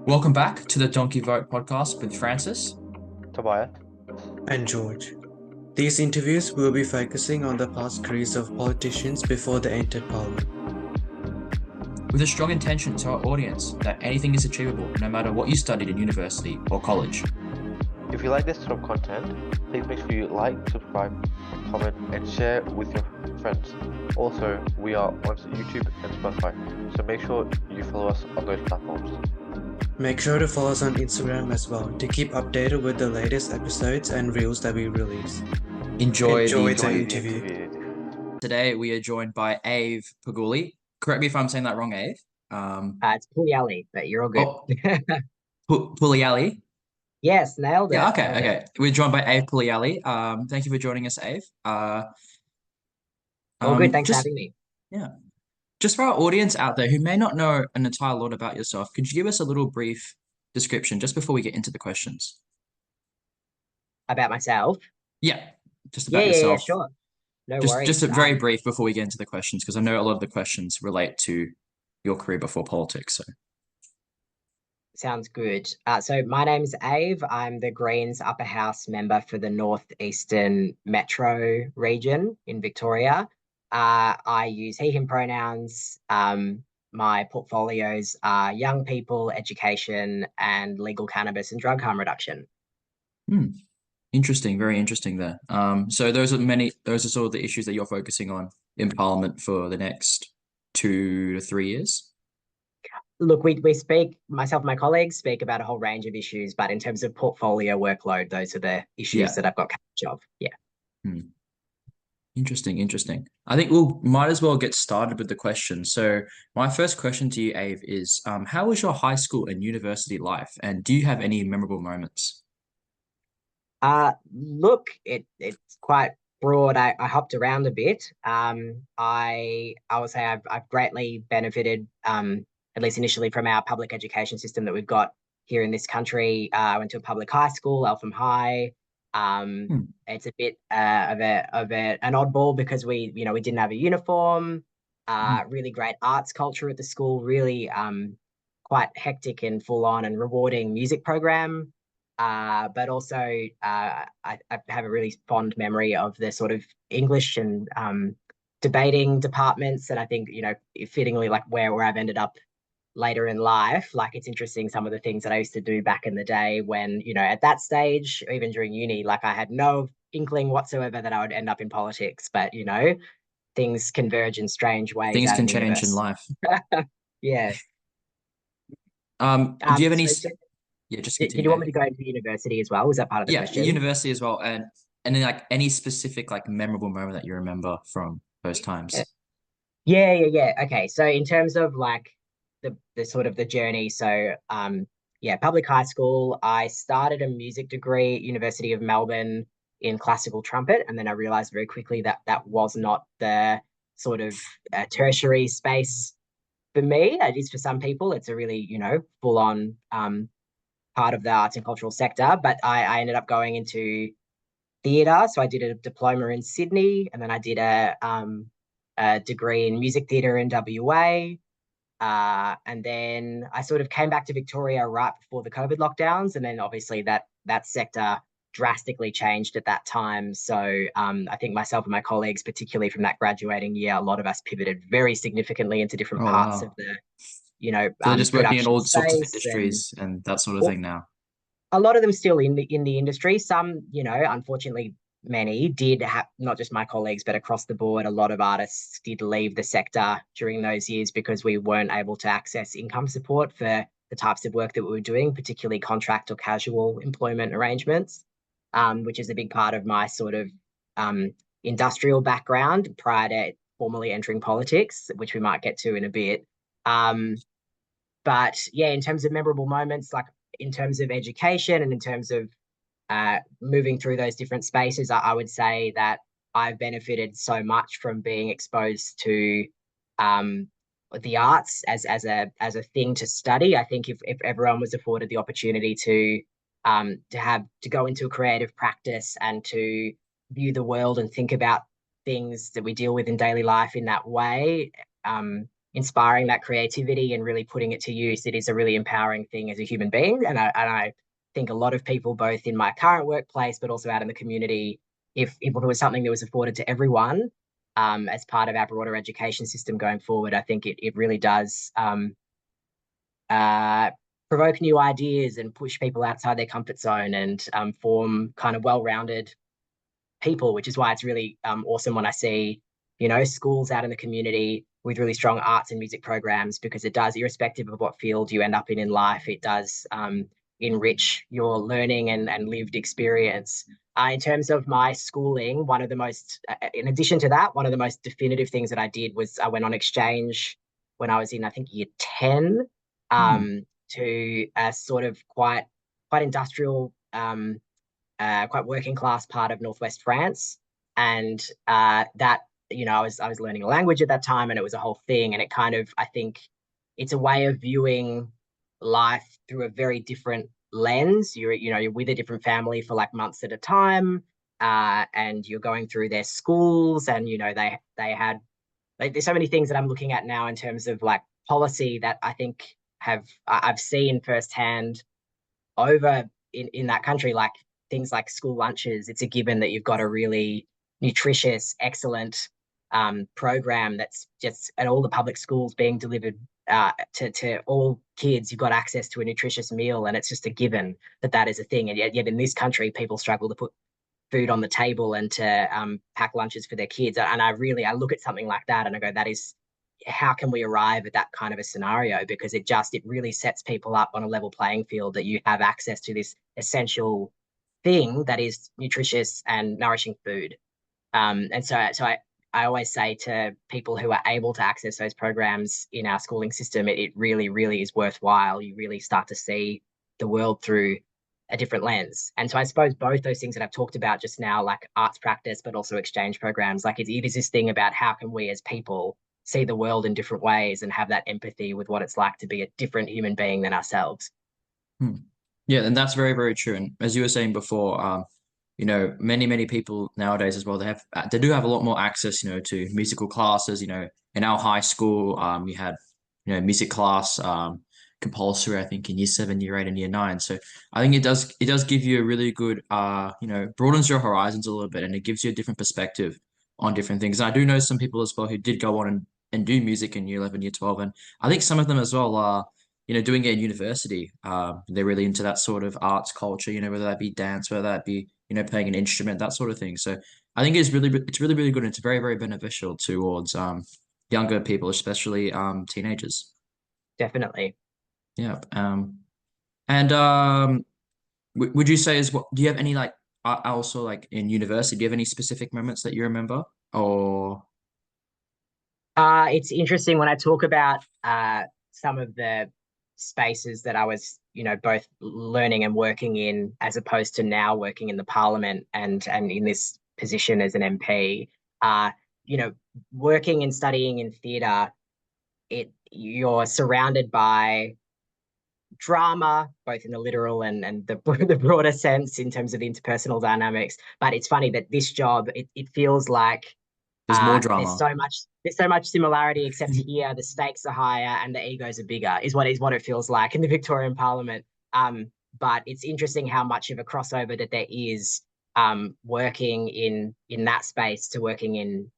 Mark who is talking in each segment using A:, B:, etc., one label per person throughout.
A: Welcome back to the Donkey Vote podcast with Francis.
B: Tobias.
C: And George. These interviews will be focusing on the past careers of politicians before they entered parliament.
A: With a strong intention to our audience that anything is achievable no matter what you studied in university or college.
B: If you like this sort of content, please make sure you like, subscribe, comment, and share with your friends. Also, we are on YouTube and Spotify, so make sure you follow us on those platforms.
C: Make sure to follow us on Instagram as well to keep updated with the latest episodes and reels that we release.
A: Enjoy
C: the interview.
A: Today we are joined by Aiv Puglielli. Correct me if I'm saying that wrong, Aiv.
D: It's Puglielli, but you're all good.
A: Puglielli.
D: Yes, nailed it.
A: Yeah, okay,
D: nailed
A: okay.
D: it.
A: We're joined by Aiv Puglielli. Thank you for joining us, Aiv.
D: All good. Thanks for having me.
A: Yeah. Just for our audience out there who may not know an entire lot about yourself, could you give us a little brief description just before we get into the questions?
D: About myself?
A: Yeah, just about
D: Yeah,
A: yourself.
D: sure. No
A: Just
D: worries.
A: just a very brief before we get into the questions, because I know a lot of the questions relate to your career before politics. So
D: Sounds good. So my name's Aiv. I'm the Greens Upper House member for the Northeastern Metro region in Victoria. I use he, him pronouns. My portfolios are young people, education, and legal cannabis and drug harm reduction.
A: Interesting, very interesting there. So those are sort of the issues that you're focusing on in Parliament for the next 2 to 3 years.
D: Look, we speak, myself and my colleagues speak about a whole range of issues, but in terms of portfolio workload, those are the issues that I've got coverage of. Yeah.
A: Interesting. I think we'll might as well get started with the questions. So my first question to you, Aiv, is how was your high school and university life, and do you have any memorable moments?
D: Look, it's quite broad. I hopped around a bit. I would say I've greatly benefited, at least initially, from our public education system that we've got here in this country. I went to a public high school, Eltham High. It's a bit an oddball because we didn't have a uniform. Really great arts culture at the school. Really quite hectic and full on and rewarding music program. But also, I have a really fond memory of the sort of English and debating departments, and I think fittingly, like where I've ended up later in life. Like it's interesting some of the things that I used to do back in the day when at that stage, or even during uni, like I had no inkling whatsoever that I would end up in politics. But things converge in strange ways.
A: Things
D: out
A: can
D: of the
A: change
D: universe.
A: in life.
D: Yeah.
A: Do you have any?
D: So
A: Yeah, just
D: did
A: continue.
D: you want me to go into university as well? Was that part of the question?
A: University as well, and then like any specific like memorable moment that you remember from those times.
D: Yeah. Okay. So in terms of like the sort of the journey, so public high school, I started a music degree at University of Melbourne in classical trumpet, and then I realized very quickly that that was not the sort of tertiary space for me. It is for some people. It's a really full on part of the arts and cultural sector, but I ended up going into theatre. So I did a diploma in Sydney, and then I did a degree in music theatre in WA. And then I sort of came back to Victoria right before the COVID lockdowns. And then obviously that sector drastically changed at that time. So I think myself and my colleagues, particularly from that graduating year, a lot of us pivoted very significantly into different parts of the,
A: so they're just working in
D: production
A: all sorts of
D: space
A: industries and that sort of thing now.
D: A lot of them still in the industry. Some, unfortunately, many did have, not just my colleagues, but across the board, a lot of artists did leave the sector during those years because we weren't able to access income support for the types of work that we were doing, particularly contract or casual employment arrangements, which is a big part of my sort of industrial background prior to formally entering politics, which we might get to in a bit. But yeah, in terms of memorable moments, like in terms of education and in terms of moving through those different spaces, I would say that I've benefited so much from being exposed to the arts as a thing to study. I think if everyone was afforded the opportunity to go into a creative practice and to view the world and think about things that we deal with in daily life in that way, inspiring that creativity and really putting it to use, it is a really empowering thing as a human being. And I think a lot of people, both in my current workplace, but also out in the community, if it was something that was afforded to everyone, as part of our broader education system going forward, I think it really does uh, provoke new ideas and push people outside their comfort zone and form kind of well-rounded people, which is why it's really awesome when I see, schools out in the community with really strong arts and music programs, because it does, irrespective of what field you end up in life, it does enrich your learning and lived experience. In terms of my schooling, one of the most, in addition to that, one of the most definitive things that I did was I went on exchange when I was in, I think, year 10,
A: Hmm.
D: to a sort of quite industrial, quite working class part of Northwest France. And that, I was learning a language at that time, and it was a whole thing. And it kind of, I think it's a way of viewing life through a very different lens. You're with a different family for like months at a time. And you're going through their schools, and they had, like, there's so many things that I'm looking at now in terms of like policy that I think I've seen firsthand over in that country, like things like school lunches. It's a given that you've got a really nutritious, excellent program that's just at all the public schools being delivered to all kids. You've got access to a nutritious meal, and it's just a given that that is a thing. And yet in this country, people struggle to put food on the table and to pack lunches for their kids. And I look at something like that and I go, that is, how can we arrive at that kind of a scenario? Because it really sets people up on a level playing field, that you have access to this essential thing that is nutritious and nourishing food. And so I always say to people who are able to access those programs in our schooling system, it really, really is worthwhile. You really start to see the world through a different lens. And so I suppose both those things that I've talked about just now, like arts practice, but also exchange programs, like it is this thing about how can we as people see the world in different ways and have that empathy with what it's like to be a different human being than ourselves.
A: Hmm. Yeah, and that's very, very true. And as you were saying before, many, many people nowadays as well, they do have a lot more access, to musical classes. In our high school, we had, music class, compulsory, I think, in year 7, year 8, and year 9. So I think it does give you a really good, broadens your horizons a little bit, and it gives you a different perspective on different things. And I do know some people as well who did go on and do music in year 11, year 12, and I think some of them as well are, doing it in university. They're really into that sort of arts culture, whether that be dance, whether that be, playing an instrument, that sort of thing. So I think it's really, really good. And it's very, very beneficial towards younger people, especially teenagers.
D: Definitely.
A: Yeah. And would you say as well, do you have any like also like in university, do you have any specific moments that you remember? Or
D: It's interesting when I talk about some of the spaces that I was, both learning and working in, as opposed to now working in the parliament and in this position as an MP. Uh, you know, Working and studying in theatre, you're surrounded by drama, both in the literal and the broader sense in terms of the interpersonal dynamics. But it's funny that this job, it feels like
A: there's more
D: there's
A: drama?
D: so much similarity, except here the stakes are higher and the egos are bigger, is what it feels like in the Victorian Parliament. But it's interesting how much of a crossover that there is, working in that space to working in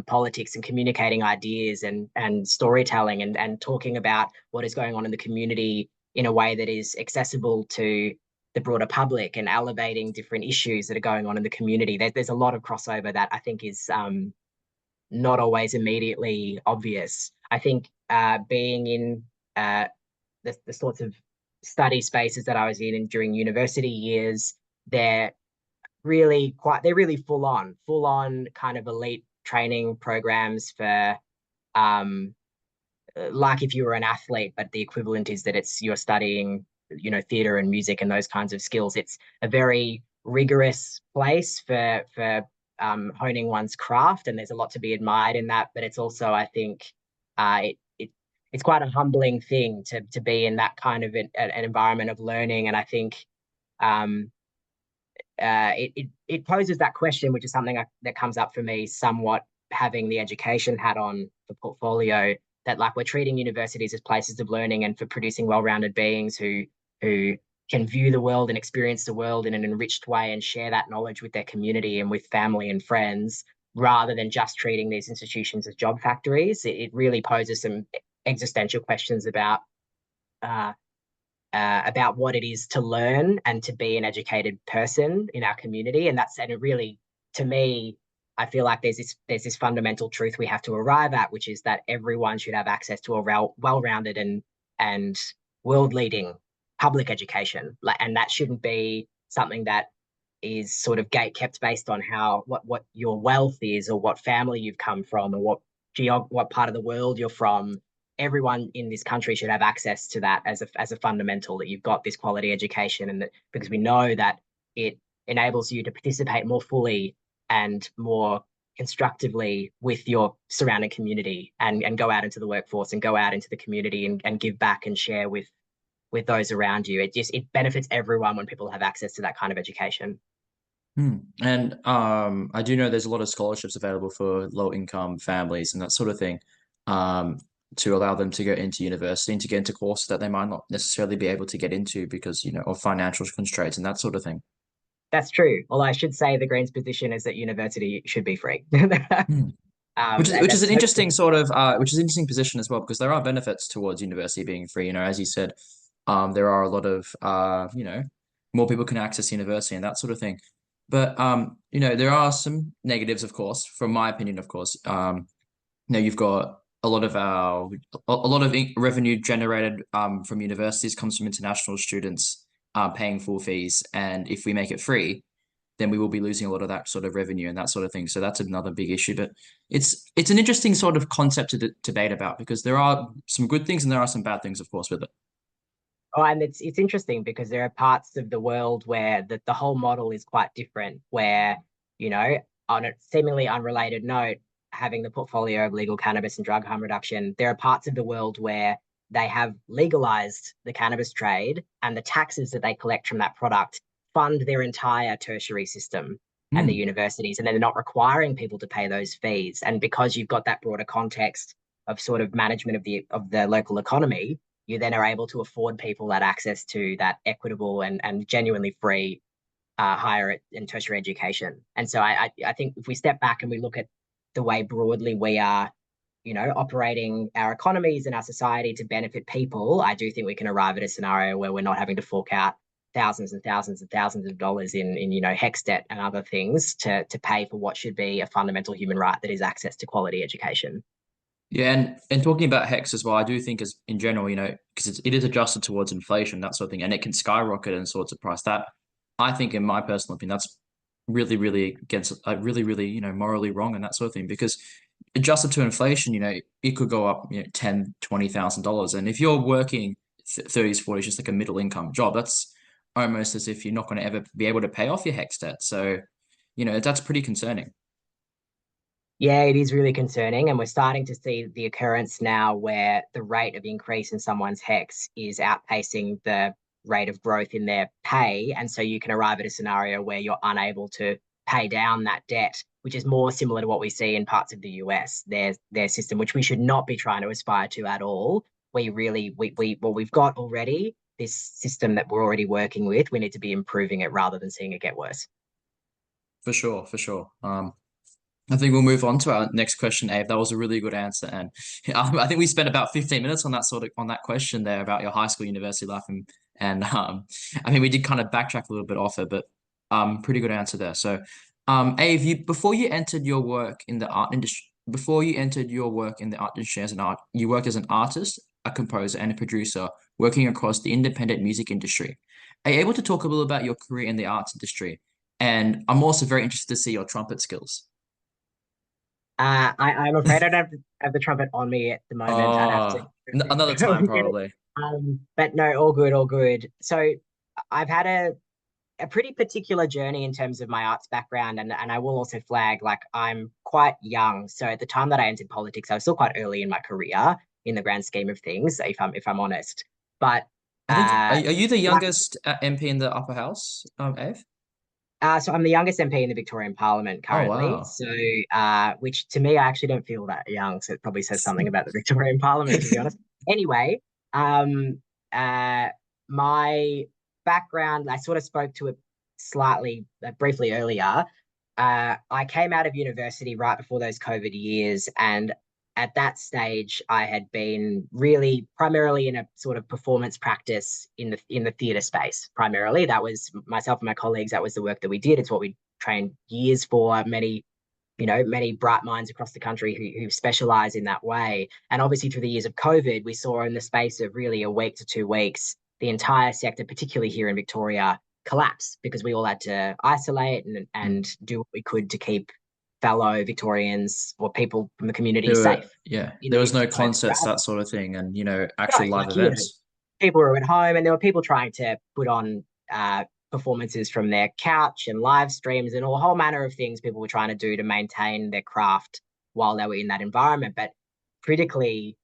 D: politics and communicating ideas and storytelling and talking about what is going on in the community in a way that is accessible to the broader public and elevating different issues that are going on in the community. There's a lot of crossover that I think is not always immediately obvious. I think being in the sorts of study spaces that I was in during university years, they're they're really full on kind of elite training programs for um like if you were an athlete, but the equivalent is that you're studying, theater and music and those kinds of skills. It's a very rigorous place for honing one's craft, and there's a lot to be admired in that. But it's also, I think, it's quite a humbling thing to be in that kind of an environment of learning. And I think um, it poses that question, which is something that comes up for me somewhat, having the education hat on for portfolio. that like we're treating universities as places of learning and for producing well-rounded beings who can view the world and experience the world in an enriched way and share that knowledge with their community and with family and friends, rather than just treating these institutions as job factories. It really poses some existential questions uh, about what it is to learn and to be an educated person in our community. And it really, to me, I feel like there's this fundamental truth we have to arrive at, which is that everyone should have access to a well-rounded and world-leading public education. And that shouldn't be something that is sort of gate kept based on what your wealth is, or what family you've come from, or what part of the world you're from. Everyone in this country should have access to that as a fundamental, that you've got this quality education, and that because we know that it enables you to participate more fully and more constructively with your surrounding community, and go out into the workforce and go out into the community and give back and share with those around you. It benefits everyone when people have access to that kind of education.
A: And I do know there's a lot of scholarships available for low income families and that sort of thing, to allow them to go into university and to get into courses that they might not necessarily be able to get into because, of financial constraints and that sort of thing.
D: That's true. Although I should say the Greens position is that university should be free.
A: Hmm. Which is an interesting which is an interesting position as well, because there are benefits towards university being free. As you said, there are a lot of more people can access university and that sort of thing. But there are some negatives, of course, from my opinion, of course. You've got a lot of revenue generated from universities comes from international students paying full fees, and if we make it free, then we will be losing a lot of that sort of revenue and that sort of thing. So that's another big issue. But it's an interesting sort of concept to debate about, because there are some good things and there are some bad things, of course, with it.
D: Oh, and it's interesting because there are parts of the world where the whole model is quite different, where, on a seemingly unrelated note, having the portfolio of legal cannabis and drug harm reduction, there are parts of the world where they have legalized the cannabis trade, and the taxes that they collect from that product fund their entire tertiary system and the universities, and then they're not requiring people to pay those fees. And because you've got that broader context of sort of management of the local economy, you then are able to afford people that access to that equitable and genuinely free higher and tertiary education. And so I think if we step back and we look at the way broadly we are, operating our economies and our society to benefit people, I do think we can arrive at a scenario where we're not having to fork out thousands and thousands and thousands of dollars in HECS debt and other things to pay for what should be a fundamental human right, that is access to quality education.
A: Yeah, and talking about HECS as well, I do think as in general, because it is adjusted towards inflation, that sort of thing, and it can skyrocket in sorts of price. That, I think, in my personal opinion, that's really, really against really, really, morally wrong and that sort of thing, because adjusted to inflation, it could go up, $10,000-$20,000. And if you're working 30s, 40s, just like a middle income job, that's almost as if you're not going to ever be able to pay off your HECS debt. So, that's pretty concerning.
D: Yeah, it is really concerning. And we're starting to see the occurrence now where the rate of increase in someone's HECS is outpacing the rate of growth in their pay. And so you can arrive at a scenario where you're unable to pay down that debt, which is more similar to what we see in parts of the US, their system, which we should not be trying to aspire to at all. We've got already this system that we're already working with. We need to be improving it rather than seeing it get worse.
A: For sure, for sure. I think we'll move on to our next question, Aiv. That was a really good answer, and I think we spent about 15 minutes on that question there about your high school, university life, and I mean we did kind of backtrack a little bit off it, but pretty good answer there. So, Aiv, before you entered your work in the art industry, you worked as an artist, a composer, and a producer, working across the independent music industry. Are you able to talk a little about your career in the arts industry? And I'm also very interested to see your trumpet skills.
D: I'm afraid I don't have the trumpet on me at the moment. I'd have to
A: Another time probably.
D: But no, all good, all good. So I've had a pretty particular journey in terms of my arts background, and I will also flag, like, I'm quite young. So at the time that I entered politics, I was still quite early in my career in the grand scheme of things, if I'm honest. But
A: I think are you the youngest MP in the upper house, Aiv?
D: So I'm the youngest MP in the Victorian Parliament
A: Oh,
D: currently.
A: wow.
D: So, which to me, I actually don't feel that young. So it probably says something about the Victorian Parliament, to be honest. Anyway, um, uh, my background, I sort of spoke to it slightly, briefly earlier. I came out of university right before those COVID years, and at that stage, I had been really primarily in a sort of performance practice in the theatre space. Primarily, that was myself and my colleagues. That was the work that we did. It's what we trained years for. Many bright minds across the country who specialize in that way. And obviously, through the years of COVID, we saw in the space of really a week to 2 weeks, the entire sector, particularly here in Victoria, collapse because we all had to isolate
A: Mm.
D: and do what we could to keep fellow Victorians or people from the community
A: There were,
D: safe
A: yeah,
D: in
A: there
D: the
A: was
D: years
A: no
D: of COVID,
A: concerts,
D: right?
A: that sort of thing, and
D: No,
A: actual live
D: like,
A: events.
D: people were at home and there were people trying to put on performances from their couch and live streams and a whole manner of things people were trying to do to maintain their craft while they were in that environment. But critically,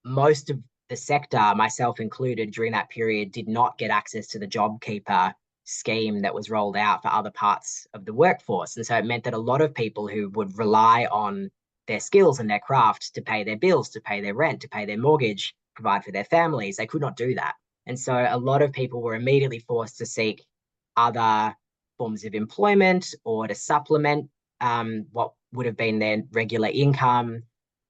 D: most of the sector, myself included, during that period, did not get access to the JobKeeper scheme that was rolled out for other parts of the workforce. And so it meant that a lot of people who would rely on their skills and their craft to pay their bills, to pay their rent, to pay their mortgage, provide for their families, they could not do that. And so a lot of people were immediately forced to seek other forms of employment or to supplement what would have been their regular income.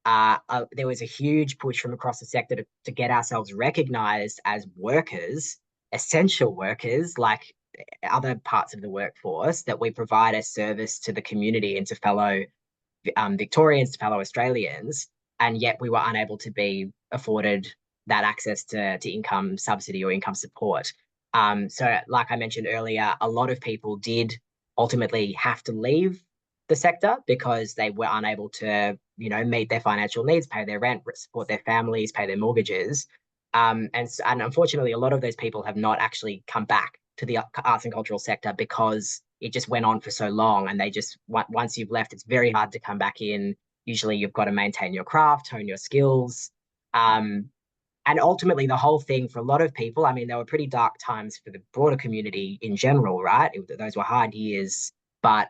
D: There was a huge push from across the sector to get ourselves recognized as workers, essential workers, like other parts of the workforce, that we provide a service to the community and to fellow Victorians, to fellow Australians, and yet we were unable to be afforded that access to income subsidy or income support. So, like I mentioned earlier, a lot of people did ultimately have to leave the sector because they were unable to, meet their financial needs, pay their rent, support their families, pay their mortgages. And unfortunately, a lot of those people have not actually come back to the arts and cultural sector because it just went on for so long. And they just, once you've left, it's very hard to come back in. Usually you've got to maintain your craft, hone your skills. Um, and ultimately, the whole thing for a lot of people, I mean, there were pretty dark times for the broader community in general, right? Those were hard years, but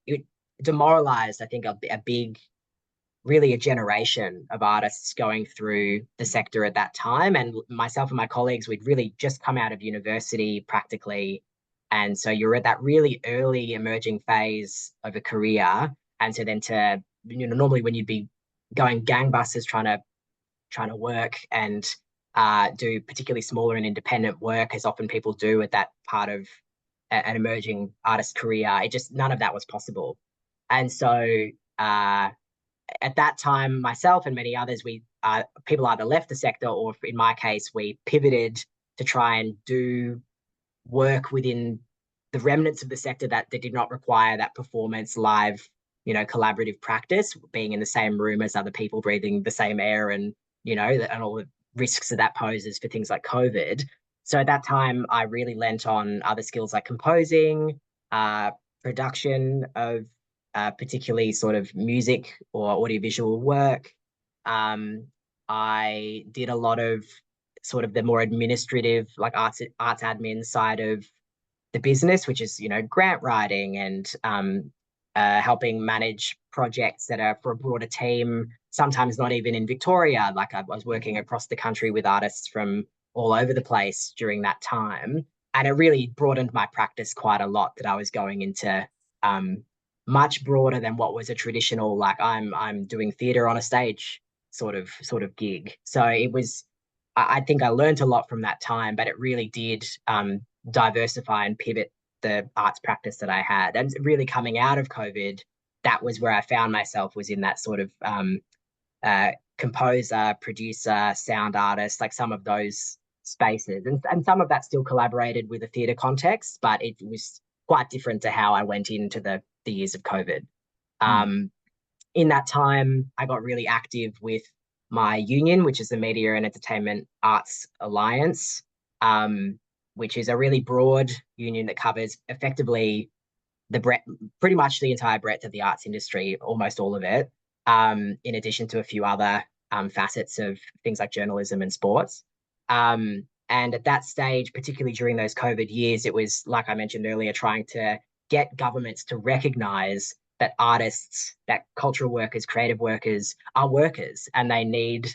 D: it demoralized, I think, a big, really a generation of artists going through the sector at that time. And myself and my colleagues, we'd really just come out of university practically. And so you're at that really early emerging phase of a career. And so then normally when you'd be going gangbusters trying to work and do particularly smaller and independent work, as often people do at that part of an emerging artist career, none of that was possible. And so at that time, myself and many others, people either left the sector or, in my case, we pivoted to try and do work within the remnants of the sector that did not require that performance, live, collaborative practice, being in the same room as other people, breathing the same air, and and all the risks that poses for things like COVID. So at that time, I really lent on other skills like composing, production of particularly sort of music or audiovisual work. I did a lot of sort of the more administrative, like arts admin side of the business, which is grant writing and helping manage projects that are for a broader team. Sometimes not even in Victoria. Like I was working across the country with artists from all over the place during that time, and it really broadened my practice quite a lot. That I was going into much broader than what was a traditional, like I'm doing theatre on a stage sort of gig. So it was, I think I learned a lot from that time, but it really did diversify and pivot the arts practice that I had. And really coming out of COVID, that was where I found myself, was in that sort of composer, producer, sound artist, like some of those spaces. And some of that still collaborated with a theatre context, but it was quite different to how I went into the years of COVID.
A: Mm.
D: In that time, I got really active with my union, which is the Media and Entertainment Arts Alliance, which is a really broad union that covers effectively pretty much the entire breadth of the arts industry, almost all of it, in addition to a few other facets of things like journalism and sports. And at that stage, particularly during those COVID years, it was, like I mentioned earlier, trying to get governments to recognize that artists, that cultural workers, creative workers are workers, and they need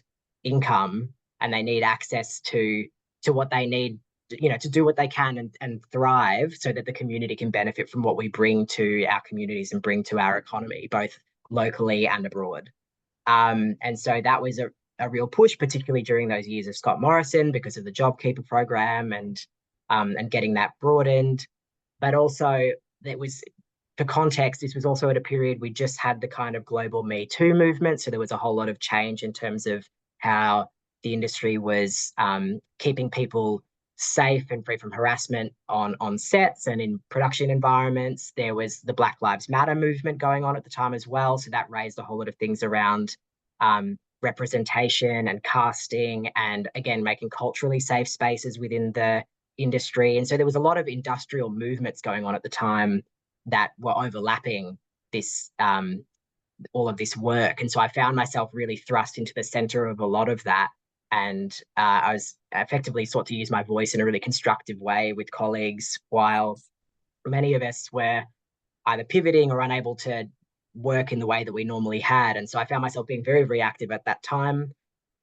D: income, and they need access to what they need, to do what they can and thrive, so that the community can benefit from what we bring to our communities and bring to our economy, both locally and abroad. And so that was a real push, particularly during those years of Scott Morrison, because of the JobKeeper program and getting that broadened. But also, there was, for context, this was also at a period we just had the kind of global Me Too movement. So there was a whole lot of change in terms of how the industry was keeping people safe and free from harassment on sets and in production environments. There was the Black Lives Matter movement going on at the time as well. So that raised a whole lot of things around representation and casting, and again, making culturally safe spaces within the industry. And so there was a lot of industrial movements going on at the time that were overlapping this all of this work. And so I found myself really thrust into the center of a lot of that. And I was effectively sought to use my voice in a really constructive way with colleagues, while many of us were either pivoting or unable to work in the way that we normally had. And so I found myself being very, very active at that time.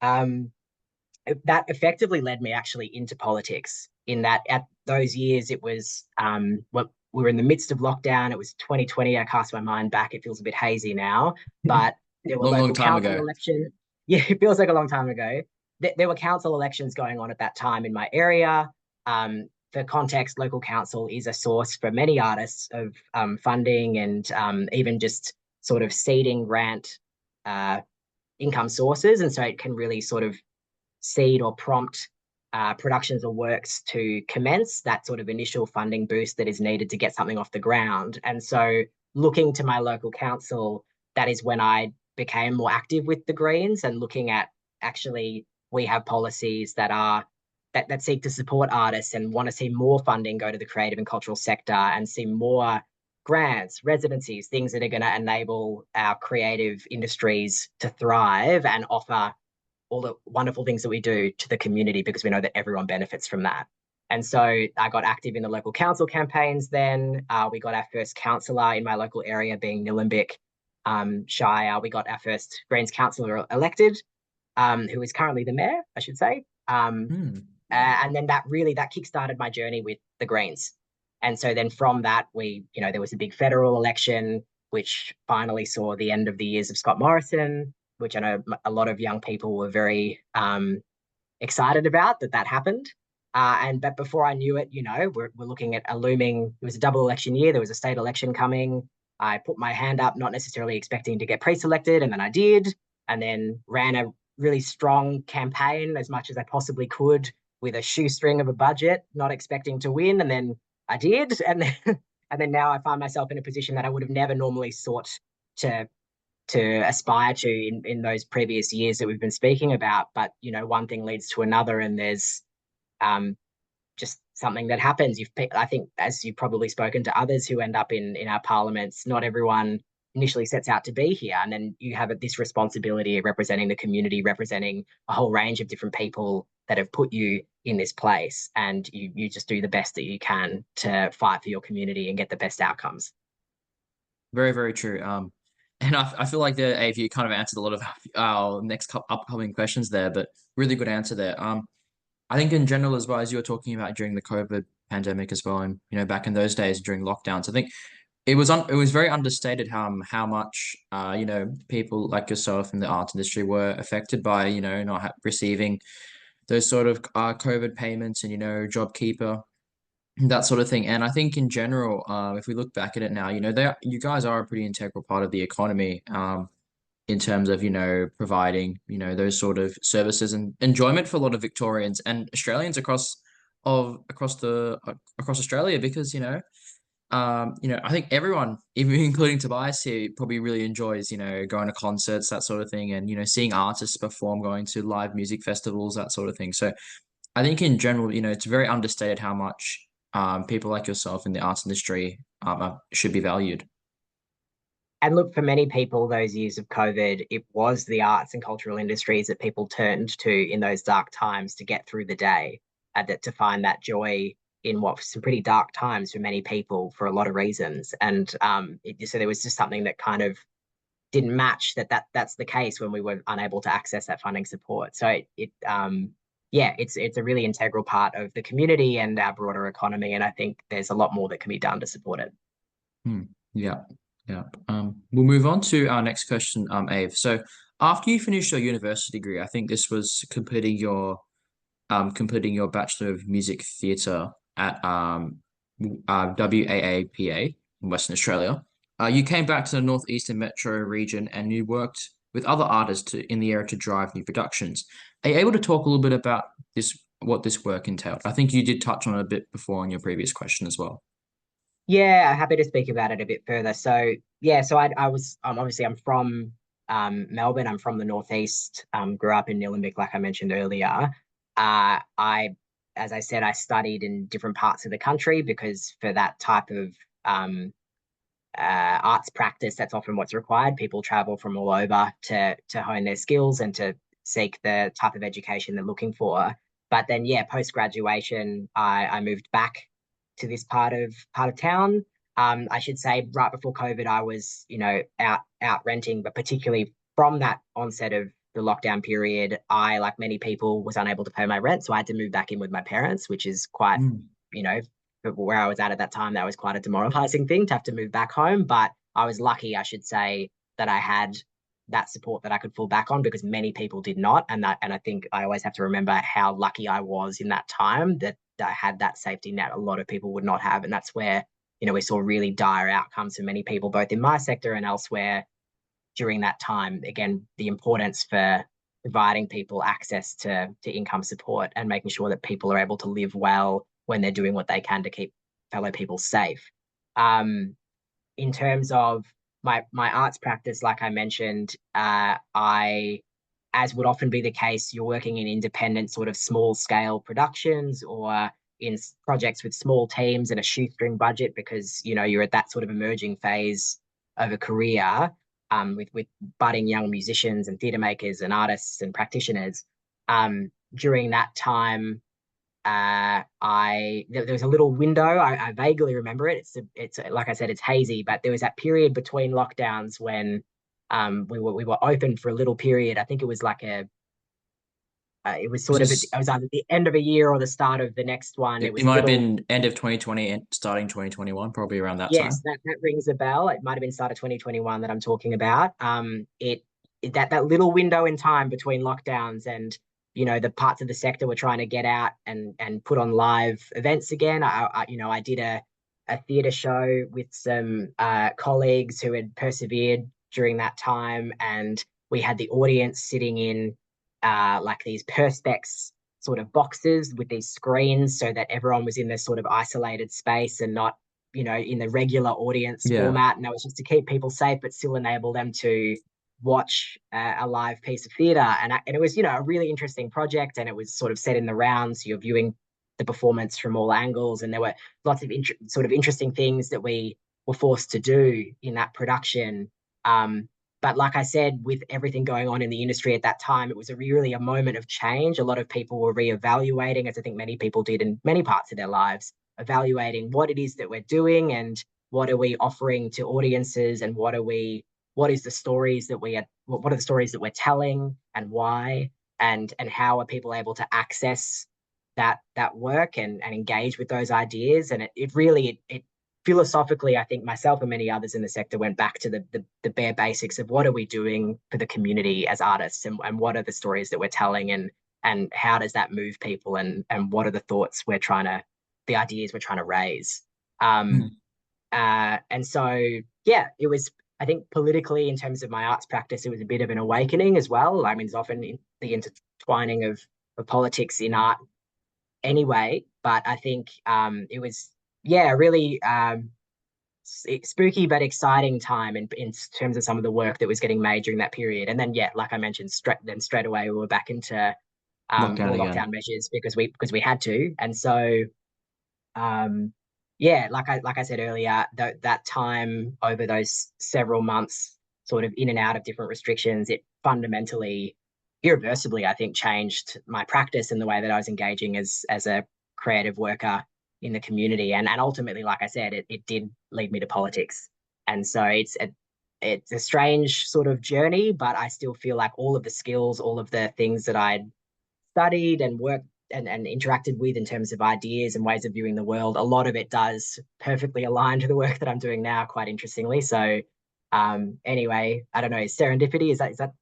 D: That effectively led me actually into politics, in that at those years it was what we were in the midst of lockdown. It was 2020. I cast my mind back. It feels a bit hazy now, but there were
A: Long
D: local
A: time
D: council
A: ago.
D: elections. Yeah, it feels like a long time ago. There were council elections going on at that time in my area. For context, local council is a source for many artists of funding and even just sort of seeding grant income sources. And so it can really sort of seed or prompt productions or works to commence that sort of initial funding boost that is needed to get something off the ground. And so, looking to my local council, that is when I became more active with the Greens, and looking at, actually, we have policies that seek to support artists and want to see more funding go to the creative and cultural sector, and see more grants, residencies, things that are going to enable our creative industries to thrive and offer all the wonderful things that we do to the community, because we know that everyone benefits from that. And so I got active in the local council campaigns then. We got our first councillor in my local area, being Nillumbik Shire. We got our first Greens councillor elected, who is currently the mayor, I should say. And then that kickstarted my journey with the Greens. And so then from that, there was a big federal election, which finally saw the end of the years of Scott Morrison, which I know a lot of young people were very excited about that happened. But before I knew it, we're looking at it was a double election year. There was a state election coming. I put my hand up, not necessarily expecting to get pre-selected, and then I did, and then ran a really strong campaign as much as I possibly could with a shoestring of a budget, not expecting to win, and then I did, and then now I find myself in a position that I would have never normally sought to aspire to in those previous years that we've been speaking about. But one thing leads to another, and there's just something that happens. I think, as you've probably spoken to others who end up in our parliaments, not everyone initially sets out to be here, and then you have this responsibility of representing the community, representing a whole range of different people that have put you in this place, and you just do the best that you can to fight for your community and get the best outcomes.
A: Very, very true. And I feel like Aiv, you kind of answered a lot of our next upcoming questions there, but really good answer there. I think in general as well, as you were talking about during the COVID pandemic as well, and back in those days during lockdowns, I think it was very understated how much people like yourself in the arts industry were affected by not receiving those sort of COVID payments and JobKeeper, that sort of thing. And I think in general, if we look back at it now, you guys are a pretty integral part of the economy, in terms of, providing, those sort of services and enjoyment for a lot of Victorians and Australians across Australia, because, I think everyone, even including Tobias here, probably really enjoys, going to concerts, that sort of thing, and, seeing artists perform, going to live music festivals, that sort of thing. So I think in general, it's very understated how much people like yourself in the arts industry should be valued.
D: And look, for many people, those years of COVID, it was the arts and cultural industries that people turned to in those dark times to get through the day. to find that joy in what was some pretty dark times for many people for a lot of reasons. And so there was just something that kind of didn't match that's the case when we were unable to access that funding support. So it's a really integral part of the community and our broader economy. And I think there's a lot more that can be done to support it.
A: Yeah, yeah. We'll move on to our next question, Aiv. So after you finished your university degree, I think this was completing your Bachelor of Music Theatre at WAAPA in Western Australia. You came back to the Northeastern Metro region and you worked with other artists in the area to drive new productions. Are you able to talk a little bit about what this work entailed? I think you did touch on it a bit before in your previous question as well.
D: Yeah, happy to speak about it a bit further. So yeah, so I was obviously I'm from Melbourne. I'm from the Northeast. Grew up in Nillumbik, like I mentioned earlier. As I said, I studied in different parts of the country because for that type of arts practice, that's often what's required. People travel from all over to hone their skills and to seek the type of education they're looking for. But then, yeah, post graduation, I moved back to this part of town. I should say, right before COVID, I was out renting, but particularly from that onset of the lockdown period, I, like many people, was unable to pay my rent, so I had to move back in with my parents, which is quite, where I was at that time, that was quite a demoralizing thing to have to move back home. But I was lucky, I should say, that I had that support that I could fall back on because many people did not. And I think I always have to remember how lucky I was in that time that I had that safety net a lot of people would not have. And that's where, we saw really dire outcomes for many people, both in my sector and elsewhere during that time. Again, the importance for providing people access to income support and making sure that people are able to live well when they're doing what they can to keep fellow people safe. In terms of my arts practice, like I mentioned, as would often be the case, you're working in independent sort of small scale productions or in projects with small teams and a shoestring budget because, you're at that sort of emerging phase of a career with budding young musicians and theatre makers and artists and practitioners. During that time, there was a little window. I vaguely remember it. It's like I said, it's hazy, but there was that period between lockdowns when we were open for a little period. I think it was like it was sort of it was either the end of a year or the start of the next one. It
A: It
D: was
A: might have been end of 2020 and starting 2021, probably around that
D: yes,
A: time.
D: that rings a bell. It might have been start of 2021 that I'm talking about. That little window in time between lockdowns and the parts of the sector were trying to get out and put on live events again. I did a theatre show with some colleagues who had persevered during that time, and we had the audience sitting in like these perspex sort of boxes with these screens so that everyone was in this sort of isolated space and not in the regular audience
A: Yeah.
D: format. And that was just to keep people safe but still enable them to watch a live piece of theatre. And it was a really interesting project, and it was sort of set in the round, so you're viewing the performance from all angles, and there were lots of sort of interesting things that we were forced to do in that production. But like I said, with everything going on in the industry at that time, it was really a moment of change. A lot of people were reevaluating, as I think many people did in many parts of their lives, evaluating what it is that we're doing and what are we offering to audiences, and what are the stories that we're telling, and why, and how are people able to access that work and engage with those ideas. And it really philosophically, I think myself and many others in the sector went back to the bare basics of what are we doing for the community as artists, and what are the stories that we're telling, and how does that move people, and what are the ideas we're trying to raise. And so, yeah, it was, I think politically, in terms of my arts practice, it was a bit of an awakening as well. I mean, it's often the intertwining of politics in art anyway, but I think it was, yeah, really spooky but exciting time in terms of some of the work that was getting made during that period. And then, yeah, like I mentioned, straight away we were back into more lockdown measures because we had to. And so, yeah, like I said earlier, that time over those several months, sort of in and out of different restrictions, it fundamentally irreversibly, I think, changed my practice and the way that I was engaging as a creative worker in the community. And ultimately, like I said, it did lead me to politics. And so it's a strange sort of journey, but I still feel like all of the skills, all of the things that I'd studied and worked and interacted with in terms of ideas and ways of viewing the world, a lot of it does perfectly align to the work that I'm doing now, quite interestingly. So anyway, I don't know, serendipity, is that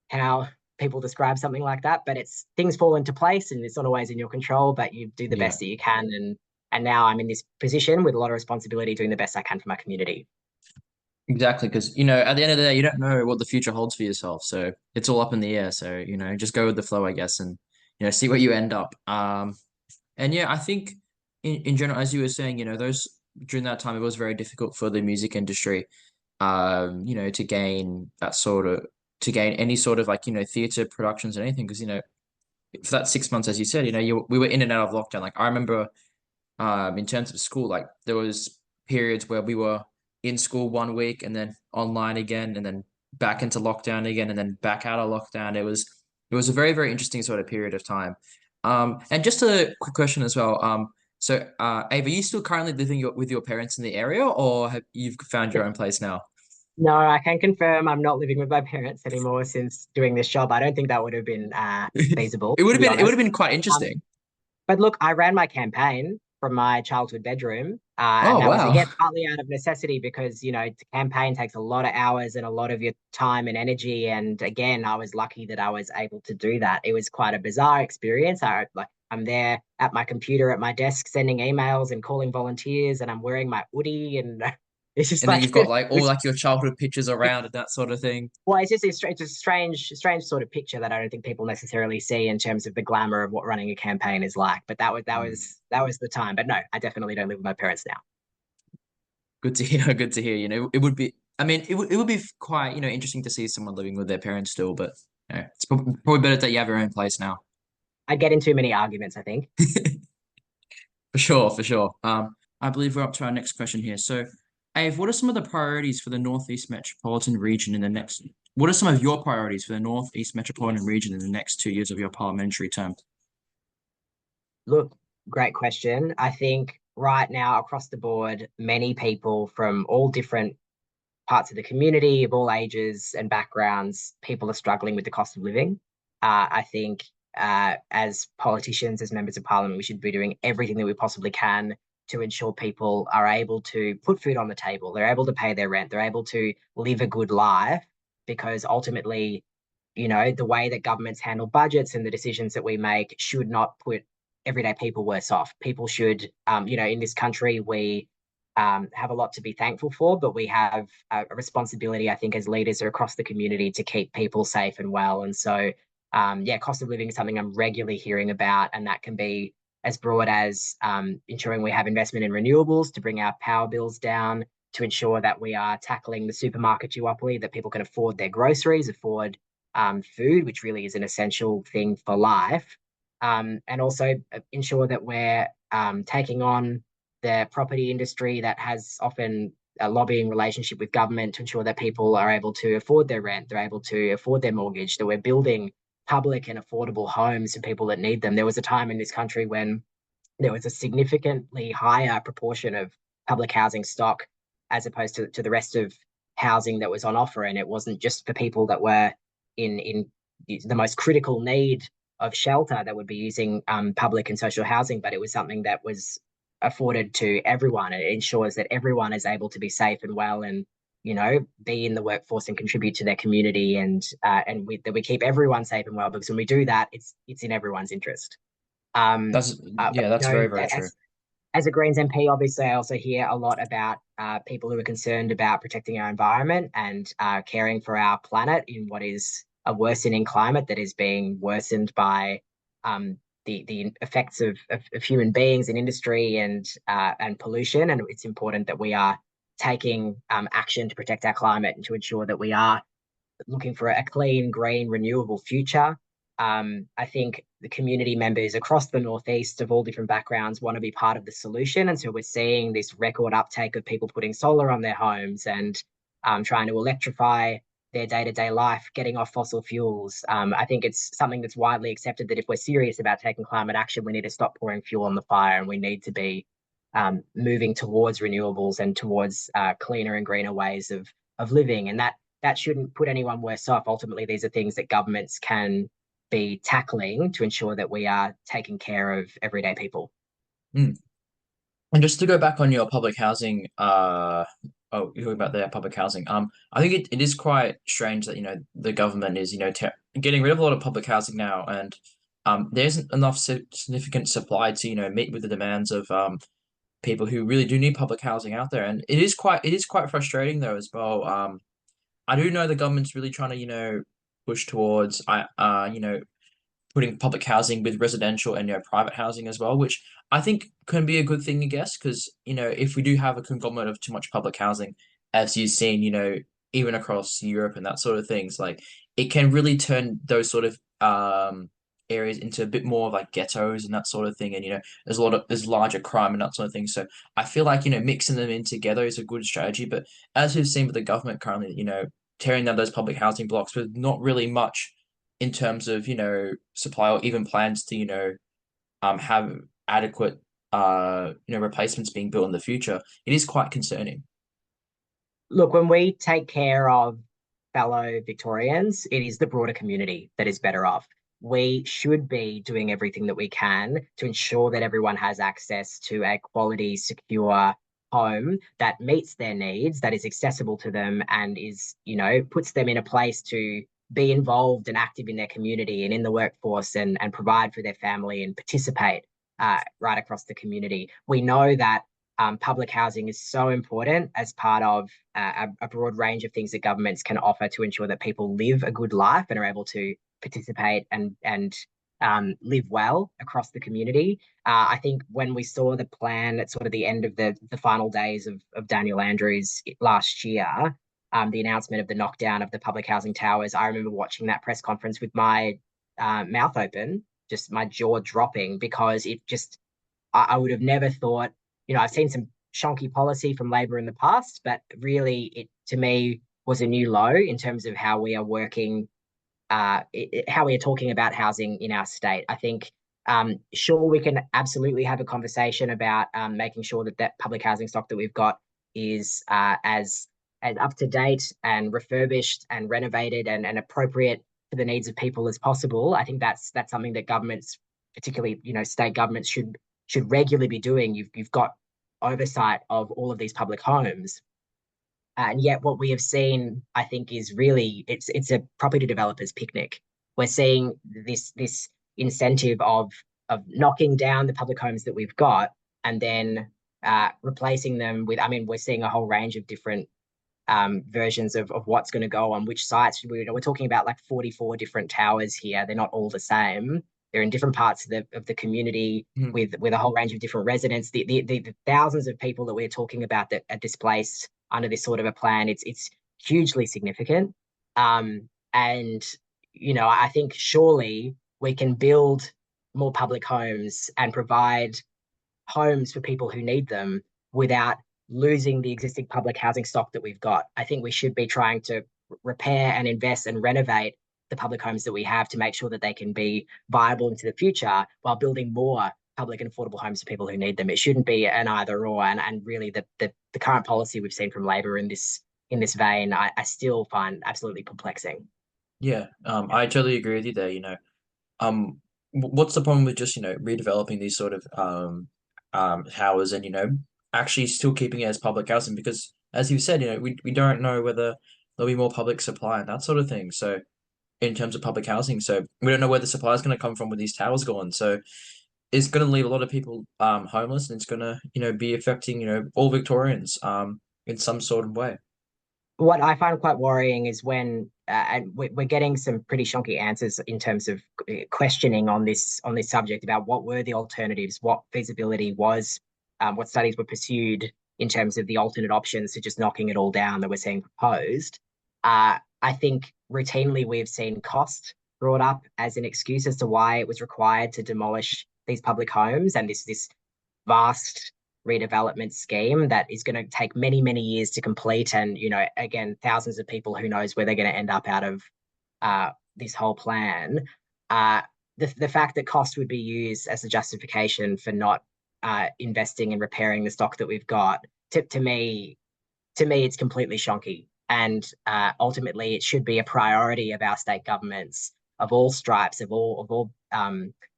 D: how people describe something like that? But it's things fall into place and it's not always in your control, but you do the
A: Yeah.
D: best that you can. And now I'm in this position with a lot of responsibility, doing the best I can for my community.
A: Exactly, because at the end of the day, you don't know what the future holds for yourself, so it's all up in the air. So just go with the flow, I guess, and see where you end up. And yeah, I think in general, as you were saying, those during that time, it was very difficult for the music industry, to gain to gain any sort of like theater productions or anything, because for that 6 months, as you said, we were in and out of lockdown. Like I remember, in terms of school, like there was periods where we were in school one week and then online again and then back into lockdown again and then back out of lockdown. It was a very, very interesting sort of period of time. And just a quick question as well. So Ava, are you still currently living with your parents in the area, or have you've found your own place now?
D: No, I can confirm I'm not living with my parents anymore since doing this job. I don't think that would have been feasible,
A: It would
D: to
A: have
D: be
A: been it would
D: honest.
A: have been quite
D: Um,
A: interesting.
D: But look, I ran my campaign from my childhood bedroom, and
A: Oh
D: that was
A: wow.
D: again partly out of necessity because to campaign takes a lot of hours and a lot of your time and energy. And again, I was lucky that I was able to do that. It was quite a bizarre experience. I'm there at my computer at my desk sending emails and calling volunteers, and I'm wearing my hoodie, and it's just
A: And then
D: like
A: you've got like all
D: it's
A: like your childhood pictures around and that sort of thing.
D: well, it's a strange sort of picture that I don't think people necessarily see in terms of the glamour of what running a campaign is like. But that was that
A: Mm.
D: was that was the time. But no, I definitely don't live with my parents now.
A: Good to hear. Good to hear. It would be. I mean, it would be quite interesting to see someone living with their parents still, but it's probably better that you have your own place now.
D: I'd get in too many arguments, I think.
A: For sure, for sure. I believe we're up to our next question here. So, Ave, what are some of the priorities for the Northeast Metropolitan region in the next? What are some of your priorities for the Northeast Metropolitan region in the next 2 years of your parliamentary term?
D: Look, great question. I think right now across the board, many people from all different parts of the community, of all ages and backgrounds, people are struggling with the cost of living. I think as politicians, as members of parliament, we should be doing everything that we possibly can to ensure people are able to put food on the table. They're able to pay their rent. They're able to live a good life because ultimately, the way that governments handle budgets and the decisions that we make should not put everyday people worse off. People should, in this country, we have a lot to be thankful for, but we have a responsibility, I think, as leaders across the community to keep people safe and well. And so, yeah, cost of living is something I'm regularly hearing about, and that can be as broad as ensuring we have investment in renewables to bring our power bills down, to ensure that we are tackling the supermarket duopoly, that people can afford their groceries, afford food, which really is an essential thing for life, and also ensure that we're taking on the property industry that has often a lobbying relationship with government to ensure that people are able to afford their rent, they're able to afford their mortgage, that we're building public and affordable homes for people that need them. There was a time in this country when there was a significantly higher proportion of public housing stock as opposed to the rest of housing that was on offer. And it wasn't just for people that were in the most critical need of shelter that would be using public and social housing, but it was something that was afforded to everyone. It ensures that everyone is able to be safe and well and be in the workforce and contribute to their community that we keep everyone safe and well, because when we do that, it's in everyone's interest. Um,
A: That's
D: but
A: yeah, that's very, very true.
D: as a Greens MP, obviously, I also hear a lot about people who are concerned about protecting our environment and caring for our planet in what is a worsening climate that is being worsened by the effects of human beings in industry and pollution. And it's important that we are taking action to protect our climate and to ensure that we are looking for a clean, green, renewable future. I think the community members across the Northeast of all different backgrounds want to be part of the solution. And so we're seeing this record uptake of people putting solar on their homes and trying to electrify their day-to-day life, getting off fossil fuels. I think it's something that's widely accepted that if we're serious about taking climate action, we need to stop pouring fuel on the fire, and we need to be moving towards renewables and towards cleaner and greener ways of living. And that shouldn't put anyone worse off. Ultimately, these are things that governments can be tackling to ensure that we are taking care of everyday people.
A: Mm. And just to go back on your public housing, oh, you're talking about the public housing. I think it is quite strange that, the government is, getting rid of a lot of public housing now, and there isn't enough significant supply to, meet with the demands of people who really do need public housing out there. And it is quite frustrating though as well. I do know the government's really trying to, push towards putting public housing with residential and private housing as well, which I think can be a good thing, I guess, because if we do have a conglomerate of too much public housing, as you've seen, even across Europe and that sort of things, like it can really turn those sort of areas into a bit more of like ghettos and that sort of thing, and there's larger crime and that sort of thing. So I feel like mixing them in together is a good strategy, but as we've seen with the government currently, tearing down those public housing blocks with not really much in terms of supply or even plans to have adequate replacements being built in the future, it is quite concerning.
D: Look, when we take care of fellow Victorians, it is the broader community that is better off. We should be doing everything that we can to ensure that everyone has access to a quality, secure home that meets their needs, that is accessible to them, and is, puts them in a place to be involved and active in their community and in the workforce, and provide for their family and participate right across the community. We know that public housing is so important as part of a broad range of things that governments can offer to ensure that people live a good life and are able to participate and live well across the community. I think when we saw the plan at sort of the end of the final days of Daniel Andrews last year, the announcement of the knockdown of the public housing towers, I remember watching that press conference with my mouth open, just my jaw dropping, because I would have never thought, I've seen some shonky policy from Labor in the past, but really it, to me, was a new low in terms of how we are working, how we are talking about housing in our state. I think, sure, we can absolutely have a conversation about making sure that public housing stock that we've got is as up to date and refurbished and renovated and appropriate for the needs of people as possible. I think that's something that governments, particularly state governments, should regularly be doing. You've got oversight of all of these public homes, and yet what we have seen, I think, is really it's a property developers picnic. We're seeing this incentive of knocking down the public homes that we've got and then replacing them with. I mean, we're seeing a whole range of different versions of what's going to go on which sites. We're talking about like 44 different towers here. They're not all the same. They're in different parts of the community with a whole range of different residents. The thousands of people that we're talking about that are displaced under this sort of a plan, it's hugely significant. And I think surely we can build more public homes and provide homes for people who need them without losing the existing public housing stock that we've got. I think we should be trying to repair and invest and renovate the public homes that we have to make sure that they can be viable into the future while building more public and affordable homes for people who need them. It shouldn't be an either or. And really the current policy we've seen from Labor in this vein, I still find absolutely perplexing.
A: Yeah, I totally agree with you there. What's the problem with just redeveloping these sort of towers and actually still keeping it as public housing? Because as you said, we don't know whether there'll be more public supply and that sort of thing. So in terms of public housing, so we don't know where the supply is going to come from with these towers gone. So it's going to leave a lot of people homeless, and it's going to be affecting all Victorians in some sort of way.
D: What I find quite worrying is when and we're getting some pretty shonky answers in terms of questioning on this subject about what were the alternatives, what feasibility was, what studies were pursued in terms of the alternate options to just knocking it all down that we're seeing proposed. I think routinely we've seen cost brought up as an excuse as to why it was required to demolish these public homes, and this vast redevelopment scheme that is going to take many, many years to complete. And, again, thousands of people, who knows where they're going to end up out of this whole plan. The fact that cost would be used as a justification for not investing in repairing the stock that we've got, to me, it's completely shonky. And ultimately, it should be a priority of our state governments of all stripes, of all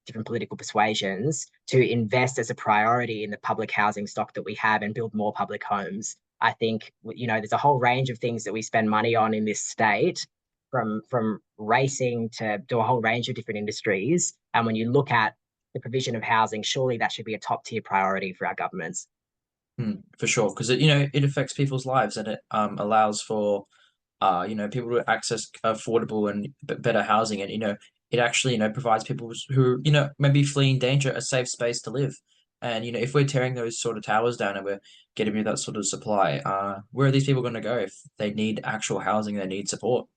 D: different political persuasions, to invest as a priority in the public housing stock that we have and build more public homes. I think, there's a whole range of things that we spend money on in this state, from racing to do a whole range of different industries. And when you look at the provision of housing, surely that should be a top tier priority for our governments.
A: For sure, because it affects people's lives, and it allows for people to access affordable and better housing, and it actually provides people who maybe fleeing danger a safe space to live. And if we're tearing those sort of towers down and we're getting rid of that sort of supply, where are these people going to go if they need actual housing, they need support?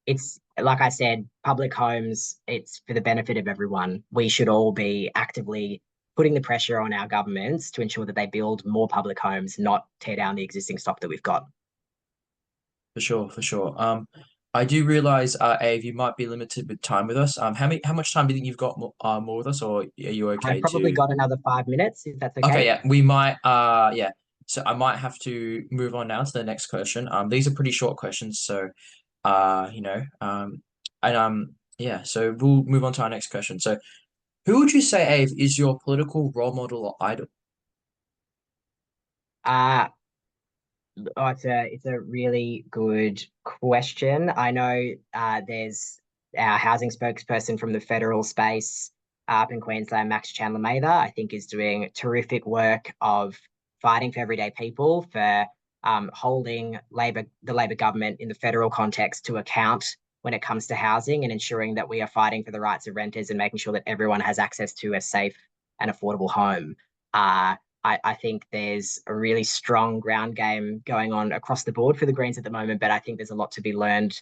D: It's like I said, public homes, it's for the benefit of everyone. We should all be actively putting the pressure on our governments to ensure that they build more public homes, not tear down the existing stock that we've got.
A: For sure, for sure. I do realize, Ave, you might be limited with time with us. How much time do you think you've got more with us, or are you
D: I've
A: okay
D: probably
A: to?
D: got another 5 minutes, if that's
A: Okay,
D: okay.
A: yeah, we might. Yeah. So I might have to move on now to the next question. These are pretty short questions, so and yeah. So we'll move on to our next question. So, who would you say, Ave, is your political role model or idol?
D: Uh, it's a really good question. I know there's our housing spokesperson from the federal space up in Queensland, Max Chandler Mather, I think is doing terrific work of fighting for everyday people, for holding the Labor government in the federal context to account when it comes to housing, and ensuring that we are fighting for the rights of renters and making sure that everyone has access to a safe and affordable home. I think there's a really strong ground game going on across the board for the Greens at the moment, but I think there's a lot to be learned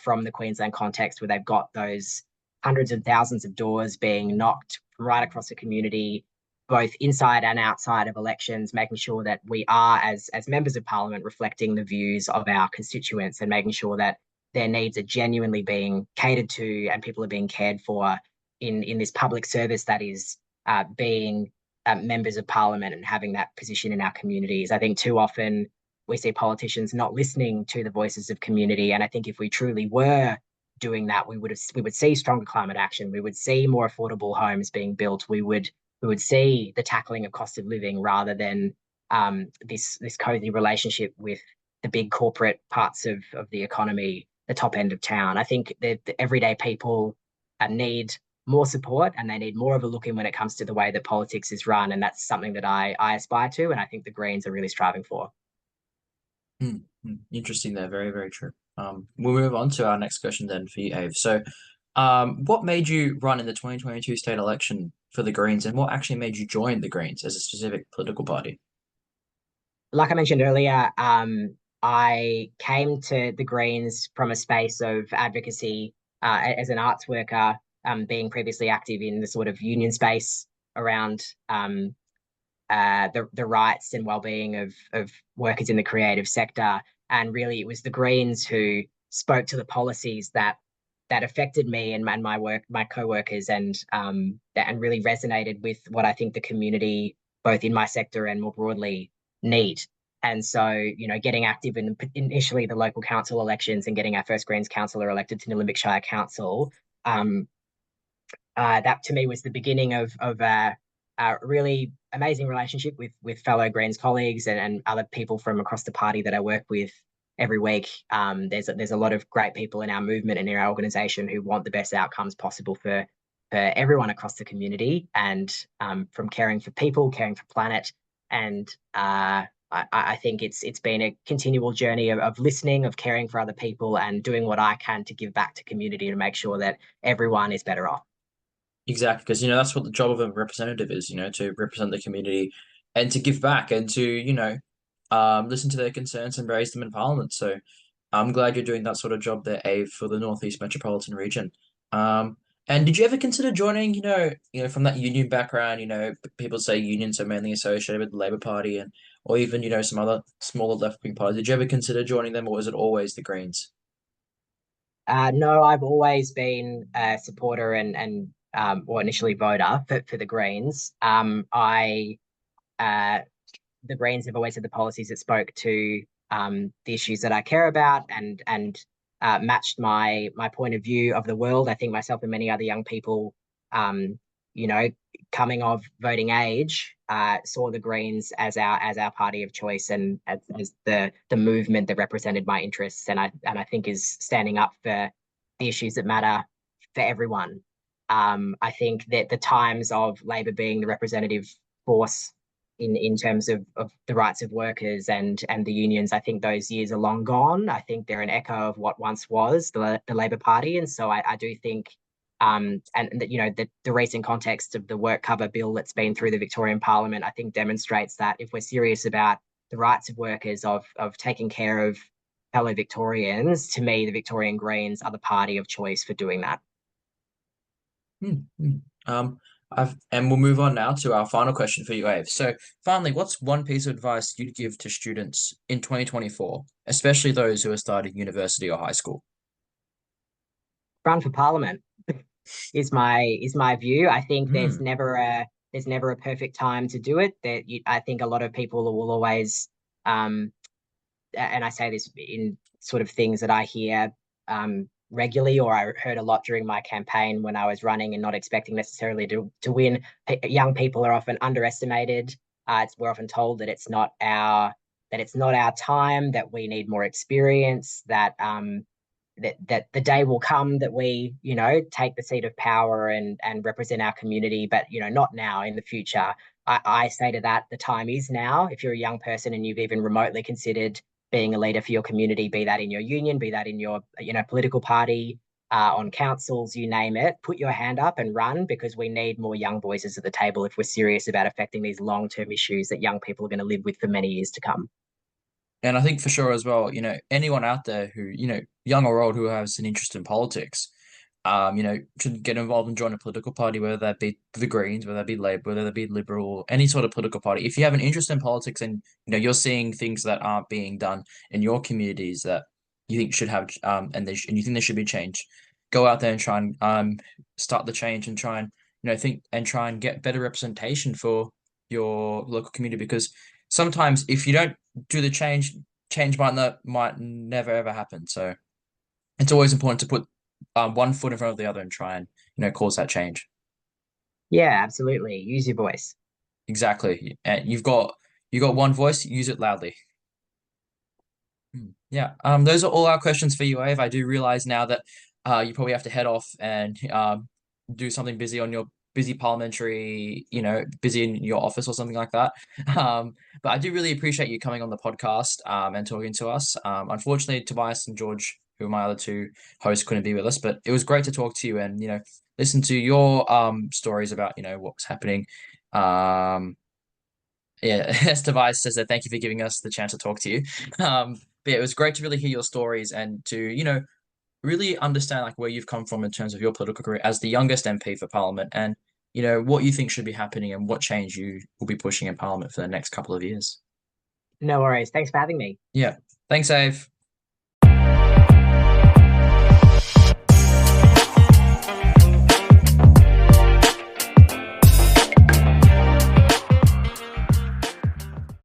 D: from the Queensland context, where they've got those hundreds of thousands of doors being knocked from right across the community, both inside and outside of elections, making sure that we are, as members of parliament, reflecting the views of our constituents and making sure that their needs are genuinely being catered to and people are being cared for in this public service that is being members of parliament and having that position in our communities. I think too often we see politicians not listening to the voices of community, and I think if we truly were doing that, we would see stronger climate action. We would see more affordable homes being built. We would see the tackling of cost of living, rather than this cozy relationship with the big corporate parts of the economy, the top end of town. I think that the everyday people need more support, and they need more of a look in when it comes to the way that politics is run. And that's something that I aspire to, and I think the Greens are really striving for.
A: Interesting there. Very, very true. We'll move on to our next question then for you, Ave. So, what made you run in the 2022 state election for the Greens, and what actually made you join the Greens as a specific political party?
D: Like I mentioned earlier, I came to the Greens from a space of advocacy as an arts worker, being previously active in the sort of union space around the rights and well-being of workers in the creative sector. And really, it was the Greens who spoke to the policies that affected me and my work, my co-workers, and really resonated with what I think the community, both in my sector and more broadly, need. And so, getting active in initially the local council elections and getting our first Greens councillor elected to Nillumbik Shire Council, that to me was the beginning of a really amazing relationship with fellow Greens colleagues and other people from across the party that I work with every week. There's a lot of great people in our movement and in our organisation who want the best outcomes possible for everyone across the community, and from caring for people, caring for planet. And I think it's been a continual journey of listening, of caring for other people, and doing what I can to give back to community to make sure that everyone is better off.
A: Exactly, because that's what the job of a representative is, to represent the community and to give back and to, listen to their concerns and raise them in Parliament. So I'm glad you're doing that sort of job there, Ave, for the Northeast Metropolitan region. And did you ever consider joining, from that union background, people say unions are mainly associated with the Labour Party and or even, some other smaller left-wing parties. Did you ever consider joining them or was it always the Greens?
D: No, I've always been a supporter or initially voter for the Greens. Uh, the Greens have always had the policies that spoke to the issues that I care about and matched my point of view of the world. I think myself and many other young people, um, you know, coming of voting age, saw the Greens as our party of choice and as the movement that represented my interests, and I think is standing up for the issues that matter for everyone. I think that the times of Labor being the representative force in terms of the rights of workers and the unions, I think those years are long gone. I think they're an echo of what once was the Labor Party, and so I do think and that the recent context of the work cover bill that's been through the Victorian Parliament, I think demonstrates that if we're serious about the rights of workers of taking care of fellow Victorians, to me, the Victorian Greens are the party of choice for doing that.
A: Hmm, hmm. And we'll move on now to our final question for you, Aiv. So finally, what's one piece of advice you'd give to students in 2024, especially those who are starting university or high school?
D: Run for Parliament is my view. I think
A: Hmm.
D: there's never a perfect time to do it. I think a lot of people will always, um, and I say this in sort of things that I hear regularly, or I heard a lot during my campaign when I was running and not expecting necessarily to win. Young people are often underestimated. We're often told that it's not our time, that we need more experience, that the day will come that we take the seat of power and represent our community, but not now, in the future. I say to that, the time is now. If you're a young person and you've even remotely considered being a leader for your community, be that in your union, be that in your political party, on councils, you name it, put your hand up and run, because we need more young voices at the table if we're serious about affecting these long-term issues that young people are going to live with for many years to come.
A: And I think for sure as well, anyone out there who, young or old, who has an interest in politics, should get involved and join a political party, whether that be the Greens, whether that be Labour, whether that be Liberal, any sort of political party. If you have an interest in politics and you're seeing things that aren't being done in your communities that you think should have and you think there should be change, go out there and try and start the change and try and think and try and get better representation for your local community because sometimes if you don't do the change, change might never ever happen. So it's always important to put one foot in front of the other and try and cause that change.
D: Yeah, absolutely. Use your voice.
A: Exactly. And you got one voice, use it loudly. Yeah. Those are all our questions for you, Ave. I do realize now that you probably have to head off and do something busy on your busy parliamentary, busy in your office or something like that. But I do really appreciate you coming on the podcast and talking to us. Unfortunately, Tobias and George, who are my other two hosts, couldn't be with us, but it was great to talk to you and listen to your stories about what's happening. Um, yeah, as Tobias says that, thank you for giving us the chance to talk to you. But yeah, it was great to really hear your stories and to, really understand like where you've come from in terms of your political career as the youngest MP for Parliament and, what you think should be happening and what change you will be pushing in Parliament for the next couple of years.
D: No worries. Thanks for having me.
A: Yeah. Thanks, Ave.